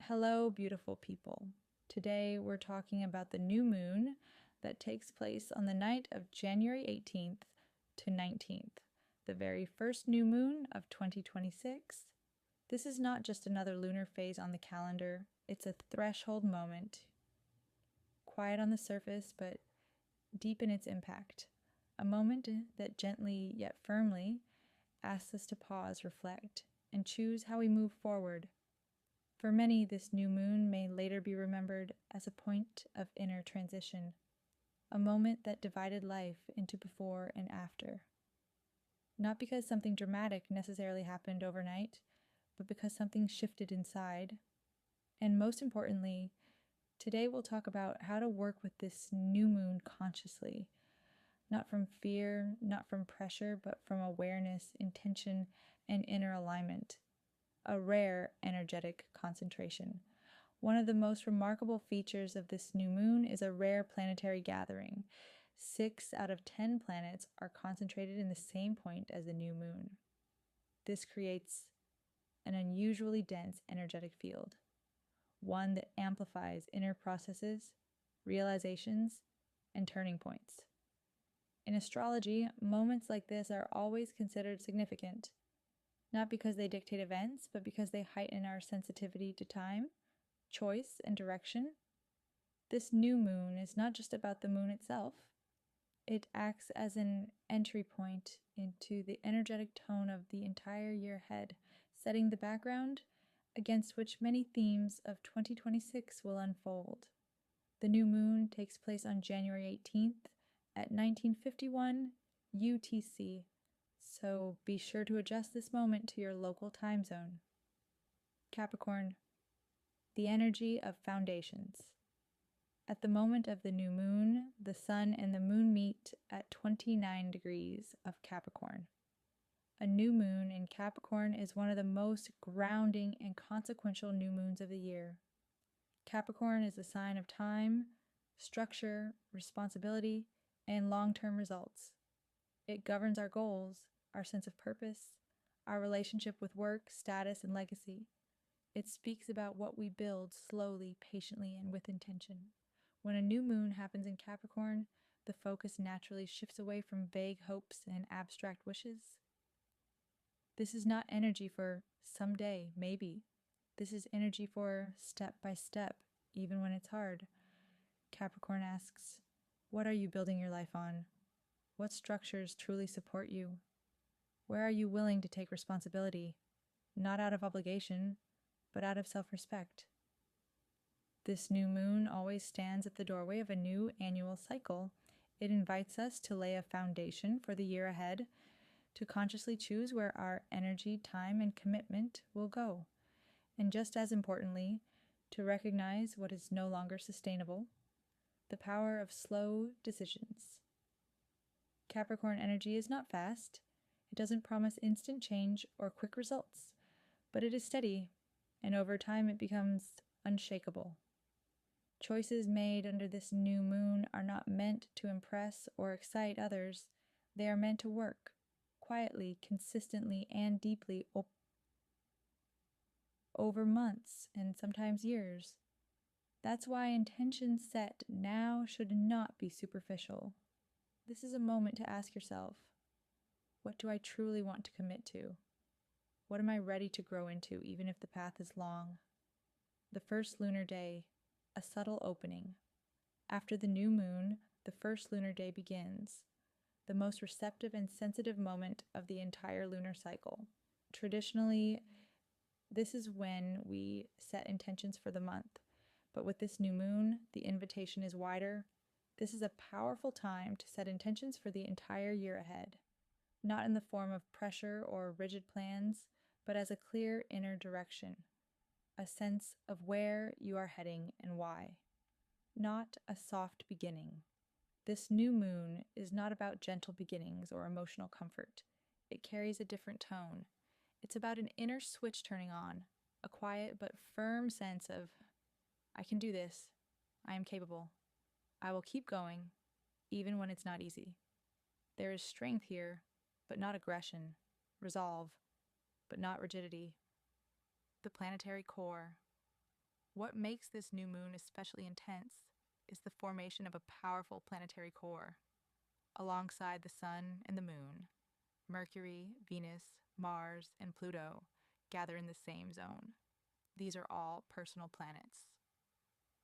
Hello, beautiful people. Today we're talking about the new moon that takes place on the night of January 18th to 19th, the very first new moon of 2026. This is not just another lunar phase on the calendar, it's a threshold moment, quiet on the surface but deep in its impact. A moment that gently yet firmly asks us to pause, reflect, and choose how we move forward. For many, this new moon may later be remembered as a point of inner transition, a moment that divided life into before and after. Not because something dramatic necessarily happened overnight, but because something shifted inside. And most importantly, today we'll talk about how to work with this new moon consciously, not from fear, not from pressure, but from awareness, intention, and inner alignment. A rare energetic concentration. One of the most remarkable features of this new moon is a rare planetary gathering. 6 out of 10 planets are concentrated in the same point as the new moon. This creates an unusually dense energetic field, one that amplifies inner processes, realizations, and turning points. In astrology, moments like this are always considered significant. Not because they dictate events, but because they heighten our sensitivity to time, choice, and direction. This new moon is not just about the moon itself. It acts as an entry point into the energetic tone of the entire year ahead, setting the background against which many themes of 2026 will unfold. The new moon takes place on January 18th at 1951 UTC. So be sure to adjust this moment to your local time zone. Capricorn, the energy of foundations. At the moment of the new moon, the sun and the moon meet at 29 degrees of Capricorn. A new moon in Capricorn is one of the most grounding and consequential new moons of the year. Capricorn is a sign of time, structure, responsibility, and long-term results. It governs our goals, our sense of purpose, our relationship with work, status, and legacy. It speaks about what we build slowly, patiently, and with intention. When a new moon happens in Capricorn, the focus naturally shifts away from vague hopes and abstract wishes. This is not energy for someday, maybe. This is energy for step by step, even when it's hard. Capricorn asks, what are you building your life on? What structures truly support you? Where are you willing to take responsibility, not out of obligation, but out of self-respect? This new moon always stands at the doorway of a new annual cycle. It invites us to lay a foundation for the year ahead, to consciously choose where our energy, time, and commitment will go. And just as importantly, to recognize what is no longer sustainable, the power of slow decisions. Capricorn energy is not fast. It doesn't promise instant change or quick results, but it is steady, and over time it becomes unshakable. Choices made under this new moon are not meant to impress or excite others. They are meant to work quietly, consistently, and deeply over months and sometimes years. That's why intentions set now should not be superficial. This is a moment to ask yourself, what do I truly want to commit to? What am I ready to grow into, even if the path is long? The first lunar day, a subtle opening. After the new moon, the first lunar day begins, the most receptive and sensitive moment of the entire lunar cycle. Traditionally, this is when we set intentions for the month, but with this new moon, the invitation is wider. This is a powerful time to set intentions for the entire year ahead, not in the form of pressure or rigid plans, but as a clear inner direction, a sense of where you are heading and why, not a soft beginning. This new moon is not about gentle beginnings or emotional comfort. It carries a different tone. It's about an inner switch turning on, a quiet but firm sense of, I can do this, I am capable. I will keep going, even when it's not easy. There is strength here, but not aggression, resolve, but not rigidity. The planetary core. What makes this new moon especially intense is the formation of a powerful planetary core. Alongside the Sun and the Moon, Mercury, Venus, Mars, and Pluto gather in the same zone. These are all personal planets,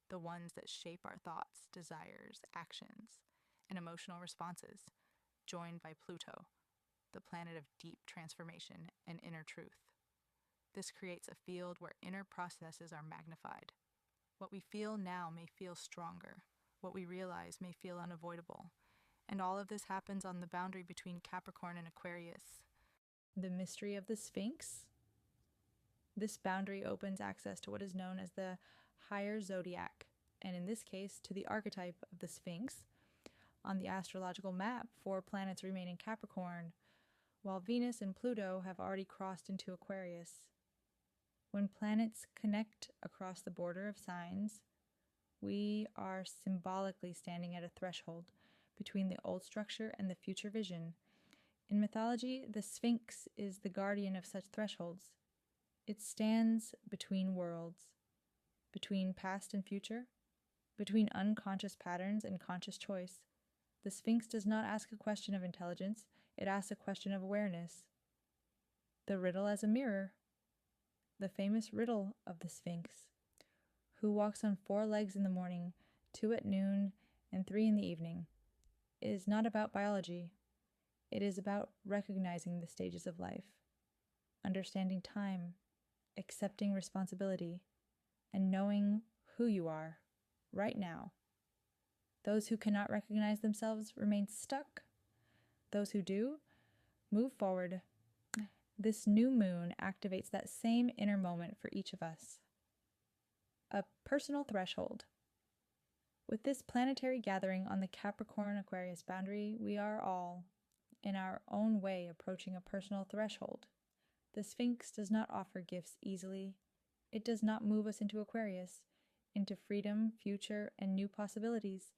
the ones that shape our thoughts, desires, actions, and emotional responses, joined by Pluto, the planet of deep transformation and inner truth. This creates a field where inner processes are magnified. What we feel now may feel stronger. What we realize may feel unavoidable. And all of this happens on the boundary between Capricorn and Aquarius. The mystery of the Sphinx. This boundary opens access to what is known as the higher zodiac, and in this case, to the archetype of the Sphinx. On the astrological map, 4 planets remain in Capricorn, while Venus and Pluto have already crossed into Aquarius. When planets connect across the border of signs, we are symbolically standing at a threshold between the old structure and the future vision. In mythology, the Sphinx is the guardian of such thresholds. It stands between worlds, between past and future, between unconscious patterns and conscious choice. The Sphinx does not ask a question of intelligence, it asks a question of awareness. The riddle as a mirror. The famous riddle of the Sphinx. Who walks on 4 legs in the morning, 2 at noon, and 3 in the evening? It is not about biology. It is about recognizing the stages of life, understanding time, accepting responsibility, and knowing who you are right now. Those who cannot recognize themselves remain stuck. Those who do, move forward. This new moon activates that same inner moment for each of us. A personal threshold. With this planetary gathering on the Capricorn-Aquarius boundary, we are all, in our own way, approaching a personal threshold. The Sphinx does not offer gifts easily. It does not move us into Aquarius, into freedom, future, and new possibilities,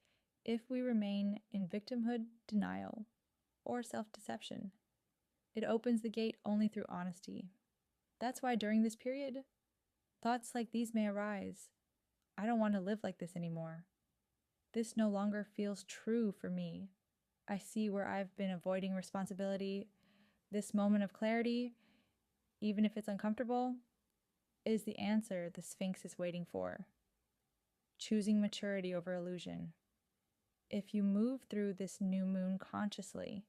if we remain in victimhood, denial, or self-deception. It opens the gate only through honesty. That's why during this period, thoughts like these may arise. I don't want to live like this anymore. This no longer feels true for me. I see where I've been avoiding responsibility. This moment of clarity, even if it's uncomfortable, is the answer the Sphinx is waiting for. Choosing maturity over illusion. If you move through this new moon consciously,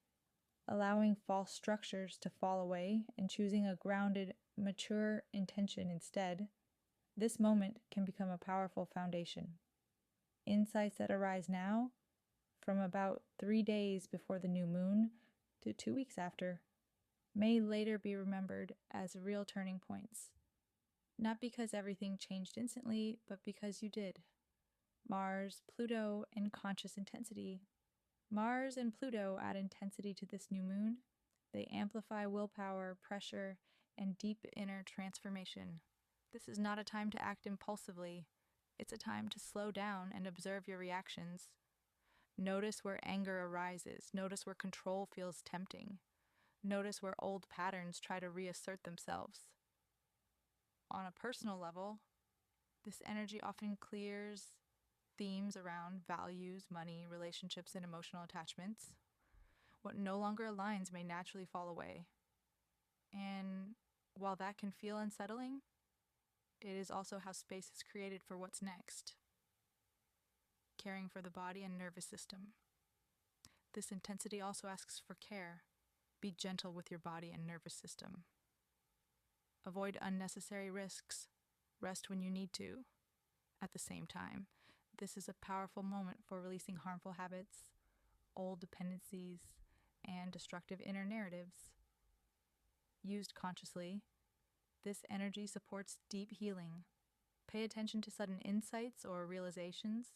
allowing false structures to fall away and choosing a grounded, mature intention instead, this moment can become a powerful foundation. Insights that arise now, from about 3 days before the new moon to 2 weeks after, may later be remembered as real turning points. Not because everything changed instantly, but because you did. Mars, Pluto, and conscious intensity. Mars and Pluto add intensity to this new moon. They amplify willpower, pressure, and deep inner transformation. This is not a time to act impulsively. It's a time to slow down and observe your reactions. Notice where anger arises. Notice where control feels tempting. Notice where old patterns try to reassert themselves. On a personal level, this energy often clears themes around values, money, relationships, and emotional attachments. What no longer aligns may naturally fall away. And while that can feel unsettling, it is also how space is created for what's next. Caring for the body and nervous system. This intensity also asks for care. Be gentle with your body and nervous system. Avoid unnecessary risks. Rest when you need to. At the same time, this is a powerful moment for releasing harmful habits, old dependencies, and destructive inner narratives. Used consciously, this energy supports deep healing. Pay attention to sudden insights or realizations.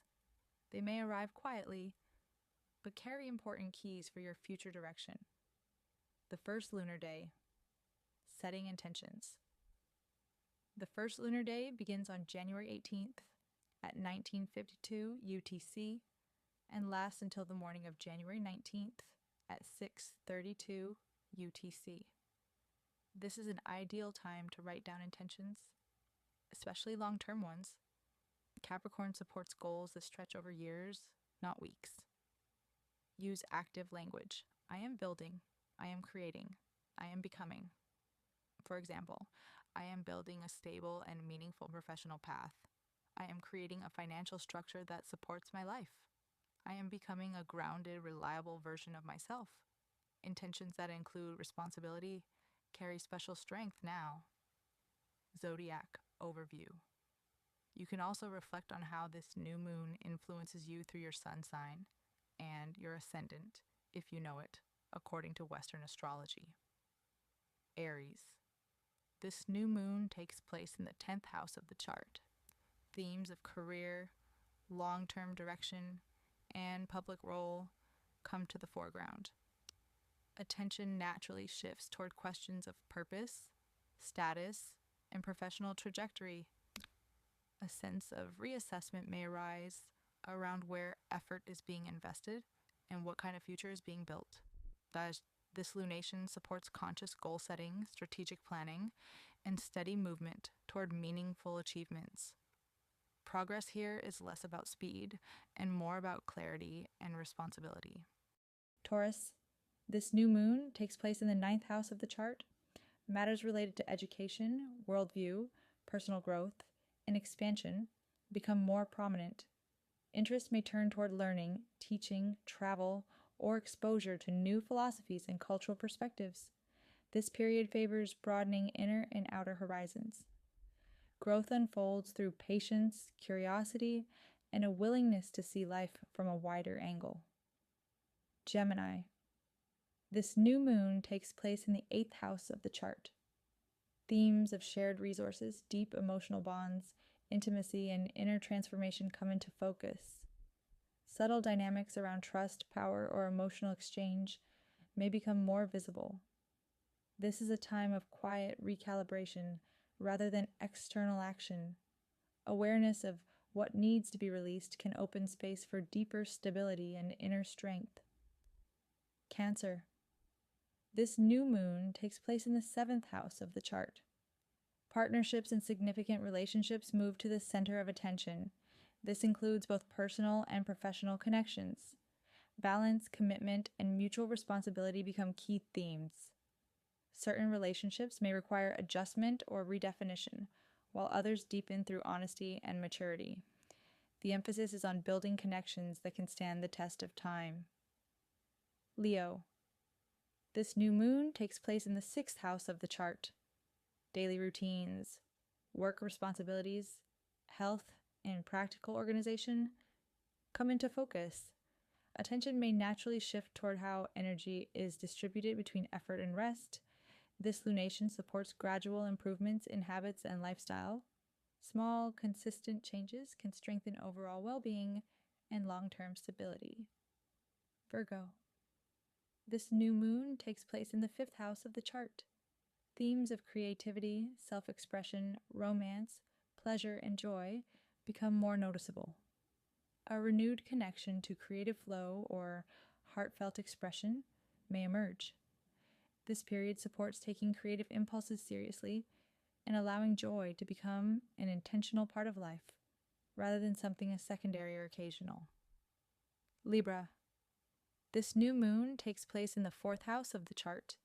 They may arrive quietly, but carry important keys for your future direction. The first lunar day. Setting intentions. The first lunar day begins on January 18th at 1952 UTC and lasts until the morning of January 19th at 6:32 UTC. This is an ideal time to write down intentions, especially long-term ones. Capricorn supports goals that stretch over years, not weeks. Use active language. I am building. I am creating. I am becoming. For example, I am building a stable and meaningful professional path. I am creating a financial structure that supports my life. I am becoming a grounded, reliable version of myself. Intentions that include responsibility carry special strength now. Zodiac overview. You can also reflect on how this new moon influences you through your sun sign and your ascendant, if you know it, according to Western astrology. Aries. This new moon takes place in the 10th house of the chart. Themes of career, long-term direction, and public role come to the foreground. Attention naturally shifts toward questions of purpose, status, and professional trajectory. A sense of reassessment may arise around where effort is being invested and what kind of future is being built. This lunation supports conscious goal setting, strategic planning, and steady movement toward meaningful achievements. Progress here is less about speed and more about clarity and responsibility. Taurus. This new moon takes place in the 9th house of the chart. Matters related to education, worldview, personal growth, and expansion become more prominent. Interest may turn toward learning, teaching, travel, or exposure to new philosophies and cultural perspectives. This period favors broadening inner and outer horizons. Growth unfolds through patience, curiosity, and a willingness to see life from a wider angle. Gemini. This new moon takes place in the 8th house of the chart. Themes of shared resources, deep emotional bonds, intimacy, and inner transformation come into focus. Subtle dynamics around trust, power, or emotional exchange may become more visible. This is a time of quiet recalibration rather than external action. Awareness of what needs to be released can open space for deeper stability and inner strength. Cancer. This new moon takes place in the 7th house of the chart. Partnerships and significant relationships move to the center of attention. This includes both personal and professional connections. Balance, commitment, and mutual responsibility become key themes. Certain relationships may require adjustment or redefinition, while others deepen through honesty and maturity. The emphasis is on building connections that can stand the test of time. Leo. This new moon takes place in the 6th house of the chart. Daily routines, work responsibilities, health, and practical organization come into focus. Attention may naturally shift toward how energy is distributed between effort and rest. This lunation supports gradual improvements in habits and lifestyle. Small, consistent changes can strengthen overall well-being and long-term stability. Virgo. This new moon takes place in the 5th house of the chart. Themes of creativity, self-expression, romance, pleasure, and joy become more noticeable. A renewed connection to creative flow or heartfelt expression may emerge. This period supports taking creative impulses seriously and allowing joy to become an intentional part of life, rather than something as secondary or occasional. Libra. This new moon takes place in the 4th house of the chart.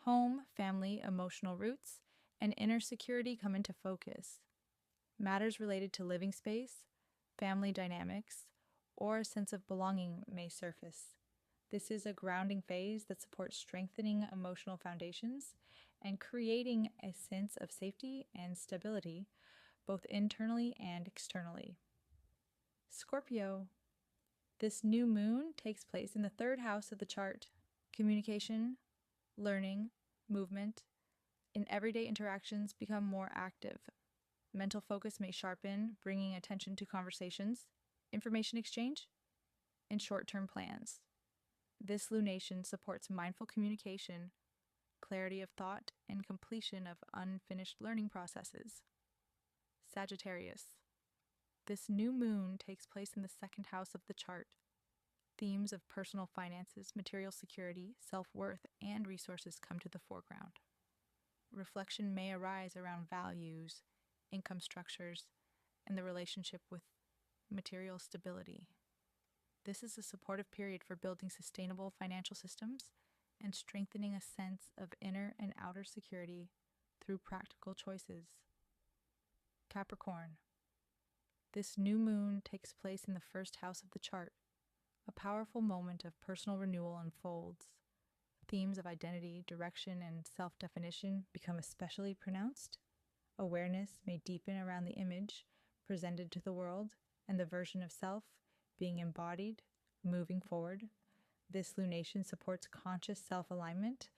Home, family, emotional roots, and inner security come into focus. Matters related to living space, family dynamics, or a sense of belonging may surface. This is a grounding phase that supports strengthening emotional foundations and creating a sense of safety and stability, both internally and externally. Scorpio. This new moon takes place in the 3rd house of the chart. Communication, learning, movement, and everyday interactions become more active. Mental focus may sharpen, bringing attention to conversations, information exchange, and short-term plans. This lunation supports mindful communication, clarity of thought, and completion of unfinished learning processes. Sagittarius. This new moon takes place in the 2nd house of the chart. Themes of personal finances, material security, self-worth, and resources come to the foreground. Reflection may arise around values, income structures, and the relationship with material stability. This is a supportive period for building sustainable financial systems and strengthening a sense of inner and outer security through practical choices. Capricorn. This new moon takes place in the first house of the chart. A powerful moment of personal renewal unfolds. Themes of identity, direction, and self-definition become especially pronounced. Awareness may deepen around the image presented to the world and the version of self being embodied, moving forward. This lunation supports conscious self-alignment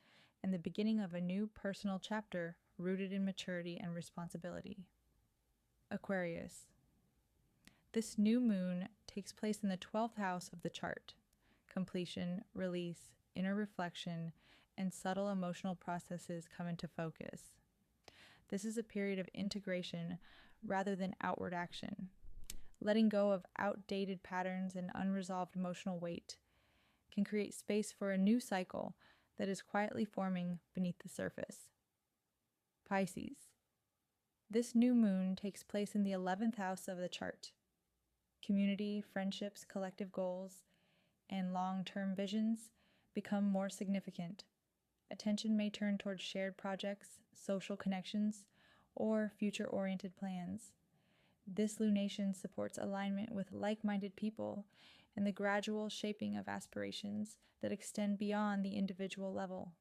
and the beginning of a new personal chapter rooted in maturity and responsibility. Aquarius. This new moon takes place in the 12th house of the chart. Completion, release, inner reflection, and subtle emotional processes come into focus. This is a period of integration rather than outward action. Letting go of outdated patterns and unresolved emotional weight can create space for a new cycle that is quietly forming beneath the surface. Pisces. This new moon takes place in the 11th house of the chart. Community, friendships, collective goals, and long-term visions become more significant. Attention may turn towards shared projects, social connections, or future-oriented plans. This lunation supports alignment with like-minded people and the gradual shaping of aspirations that extend beyond the individual level.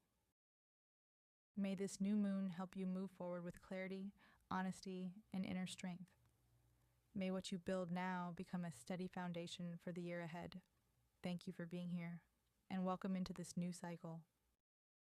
May this new moon help you move forward with clarity, honesty, and inner strength. May what you build now become a steady foundation for the year ahead. Thank you for being here, and welcome into this new cycle.